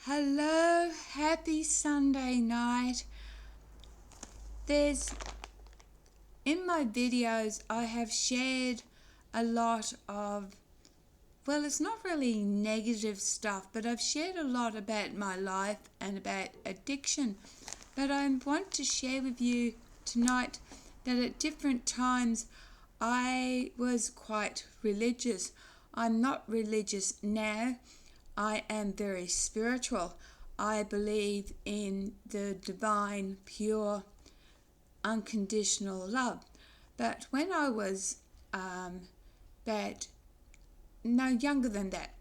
Hello, happy Sunday night. In my videos I have shared a lot of, it's not really negative stuff, but I've shared a lot about my life and about addiction. But I want to share with you tonight that at different times I was quite religious. I'm not religious now. I am very spiritual. I believe in the divine, pure, unconditional love. But when I was younger than that,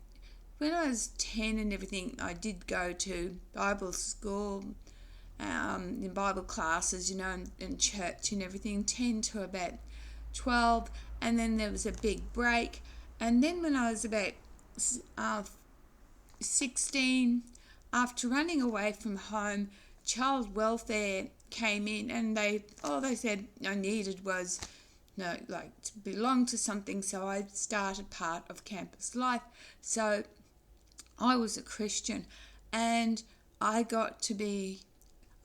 when I was 10 and everything, I did go to Bible school, in Bible classes, in church and everything, 10 to about 12. And then there was a big break. And then when I was about 16, after running away from home, child welfare came in, and they said I needed was to belong to something. So I started part of campus life. So I was a Christian, and I got to be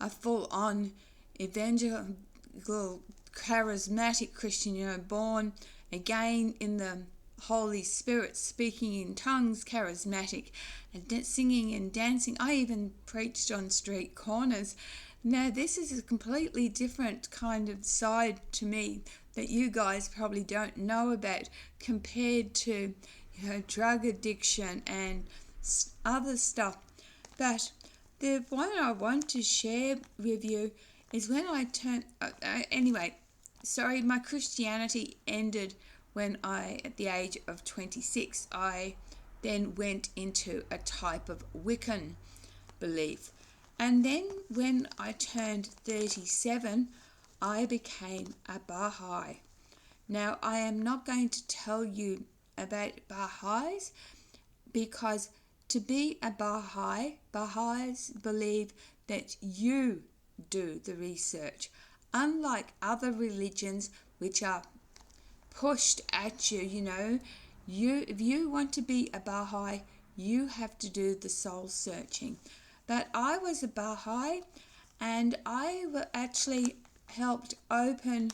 a full-on evangelical charismatic Christian, born again in the Holy Spirit, speaking in tongues, charismatic, and singing and dancing. I even preached on street corners. Now, this is a completely different kind of side to me that you guys probably don't know about, compared to drug addiction and other stuff. But the one I want to share with you is when I turned... my Christianity ended when at the age of 26, I then went into a type of Wiccan belief. And then when I turned 37, I became a Baha'i. Now, I am not going to tell you about Baha'is, because to be a Baha'i, Baha'is believe that you do the research. Unlike other religions which are pushed at you, if you want to be a Baha'i, you have to do the soul searching. But I was a Baha'i, and I actually helped open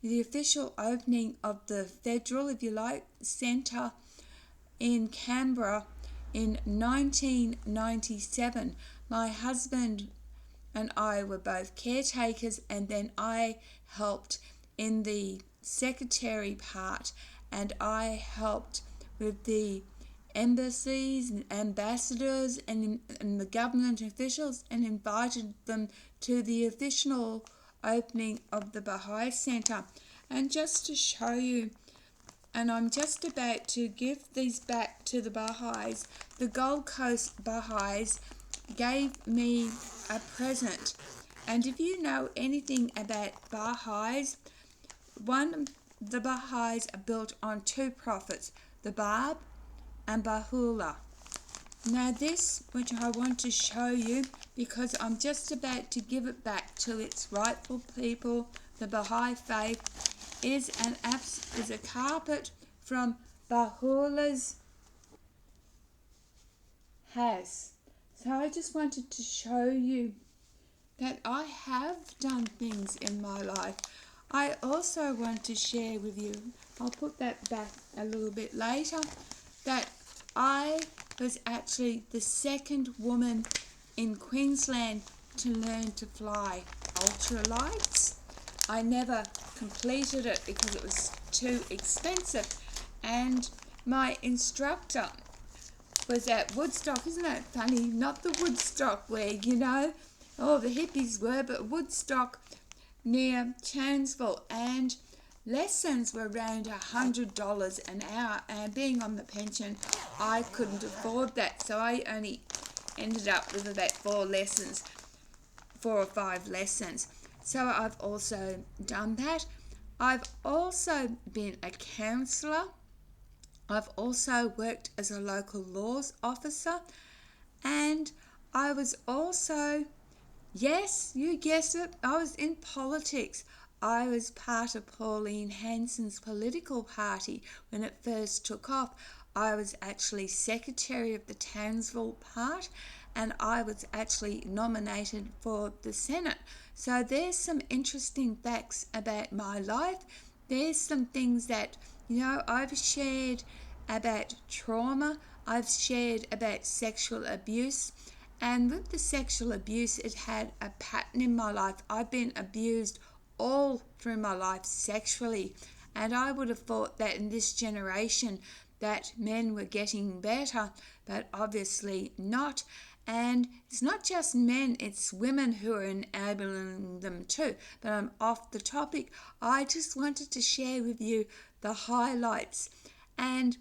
the official opening of the federal, centre in Canberra in 1997. My husband and I were both caretakers, and then I helped in the secretary part, and I helped with the embassies and ambassadors and the government officials, and invited them to the official opening of the Baha'i Centre. And just to show you, and I'm just about to give these back to the Baha'is, the Gold Coast Baha'is gave me a present. And if you know anything about Baha'is, the Baha'is are built on two prophets, the Bab and Baha'u'llah. Now this, which I want to show you, because I'm just about to give it back to its rightful people, the Baha'i faith, is a carpet from Baha'u'llah's house. So I just wanted to show you that I have done things in my life. I also want to share with you, I'll put that back a little bit later, that I was actually the second woman in Queensland to learn to fly ultralights. I never completed it because it was too expensive, and my instructor was at Woodstock. Isn't that funny? Not the Woodstock where, all the hippies were, but Woodstock near Townsville, and lessons were around $100 an hour, and being on the pension, I couldn't afford that, so I only ended up with about 4 or 5 lessons. So I've also done that. I've also been a counsellor. I've also worked as a local laws officer, and I was also, yes, you guessed it, I was in politics. I was part of Pauline Hanson's political party when it first took off. I was actually secretary of the Townsville part, and I was actually nominated for the Senate. So there's some interesting facts about my life. There's some things that, I've shared about trauma. I've shared about sexual abuse. And with the sexual abuse, it had a pattern in my life. I've been abused all through my life sexually. And I would have thought that in this generation that men were getting better, but obviously not. And it's not just men, it's women who are enabling them too. But I'm off the topic. I just wanted to share with you the highlights. And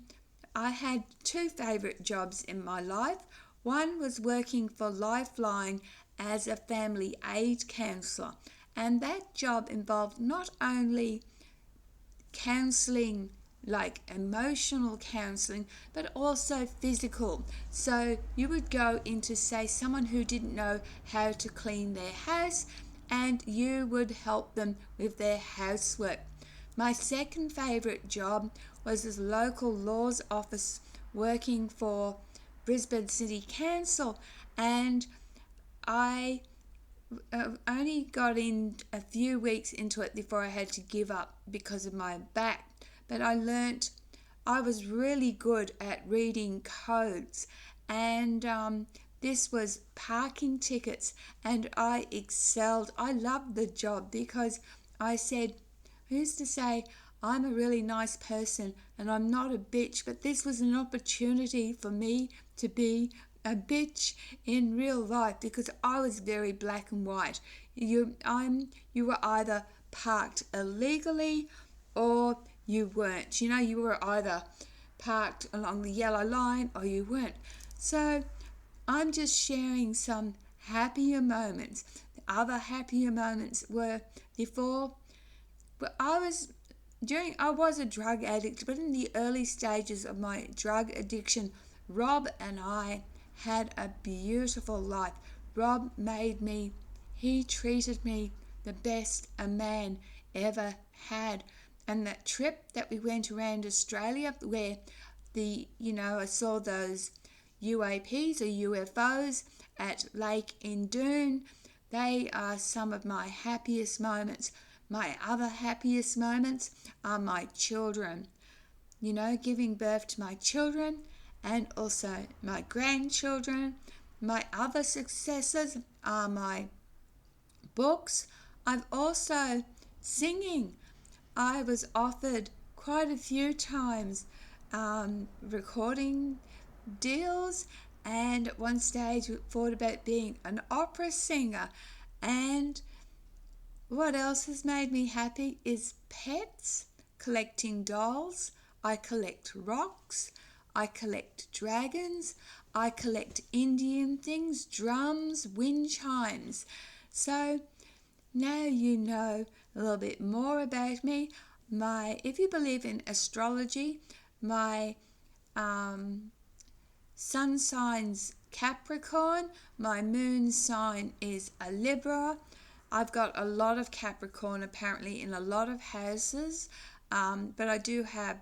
I had two favourite jobs in my life. One was working for Lifeline as a family aid counsellor. And that job involved not only counselling, like emotional counselling, but also physical. So you would go into, say, someone who didn't know how to clean their house, and you would help them with their housework. My second favourite job was as local laws office working for Brisbane City Council, and I only got in a few weeks into it before I had to give up because of my back. But I learnt I was really good at reading codes, and this was parking tickets, and I excelled. I loved the job because I said, who's to say I'm a really nice person and I'm not a bitch, but this was an opportunity for me to be a bitch in real life because I was very black and white. You were either parked illegally or you weren't. You were either parked along the yellow line or you weren't. So I'm just sharing some happier moments. The other happier moments were before. I was a drug addict, but in the early stages of my drug addiction, Rob and I had a beautiful life. Rob he treated me the best a man ever had. And that trip that we went around Australia where I saw those UAPs or UFOs at Lake Indoon, they are some of my happiest moments. My other happiest moments are my children. Giving birth to my children and also my grandchildren. My other successes are my books. I've also singing. I was offered quite a few times recording deals, and at one stage thought about being an opera singer. And what else has made me happy is pets, collecting dolls. I collect rocks. I collect dragons. I collect Indian things, drums, wind chimes. So now you know a little bit more about me. If you believe in astrology, my sun sign's Capricorn, my moon sign is a Libra. I've got a lot of Capricorn apparently in a lot of houses, but I do have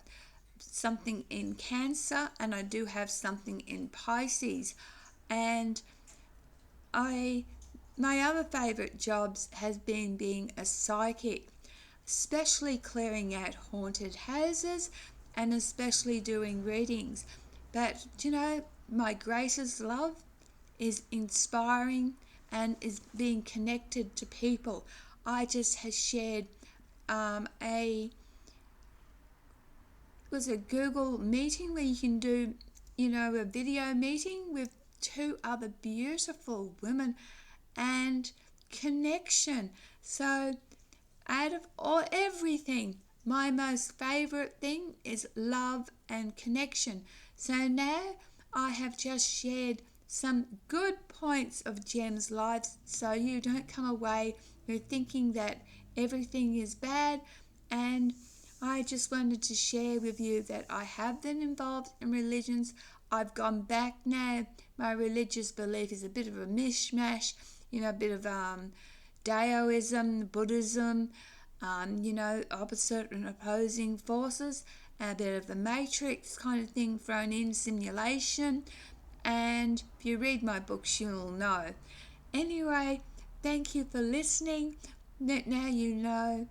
something in Cancer and I do have something in Pisces. And my other favourite jobs has been being a psychic, especially clearing out haunted houses and especially doing readings. But my greatest love is inspiring and is being connected to people. I just has shared a Google meeting where you can do a video meeting with two other beautiful women and connection. So out of everything, my most favorite thing is love and connection. So now I have just shared some good points of Gem's life so you don't come away with thinking that everything is bad. And I just wanted to share with you that I have been involved in religions. I've gone back now. My religious belief is a bit of a mishmash, a bit of Daoism, Buddhism, opposite and opposing forces, a bit of the Matrix kind of thing thrown in, simulation. And if you read my books, you'll know. Anyway, thank you for listening. Now you know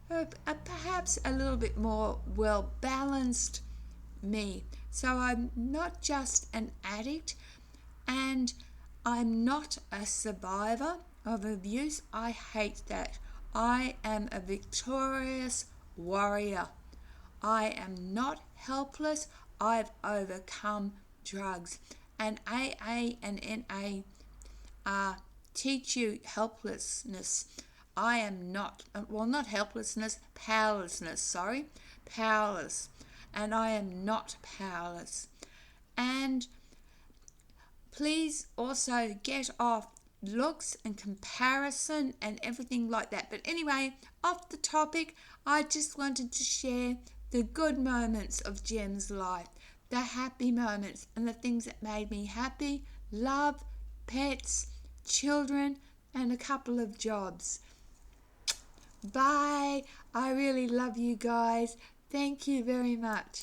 perhaps a little bit more well-balanced me. So I'm not just an addict, and I'm not a survivor of abuse. I hate that. I am a victorious warrior. I am not helpless. I've overcome drugs. And AA and NA teach you helplessness. I am not, not helplessness, powerlessness, powerless. And I am not powerless. And please also get off looks and comparison and everything like that. But anyway, off the topic, I just wanted to share the good moments of Jem's life, the happy moments and the things that made me happy: love, pets, children, and a couple of jobs. Bye. I really love you guys. Thank you very much.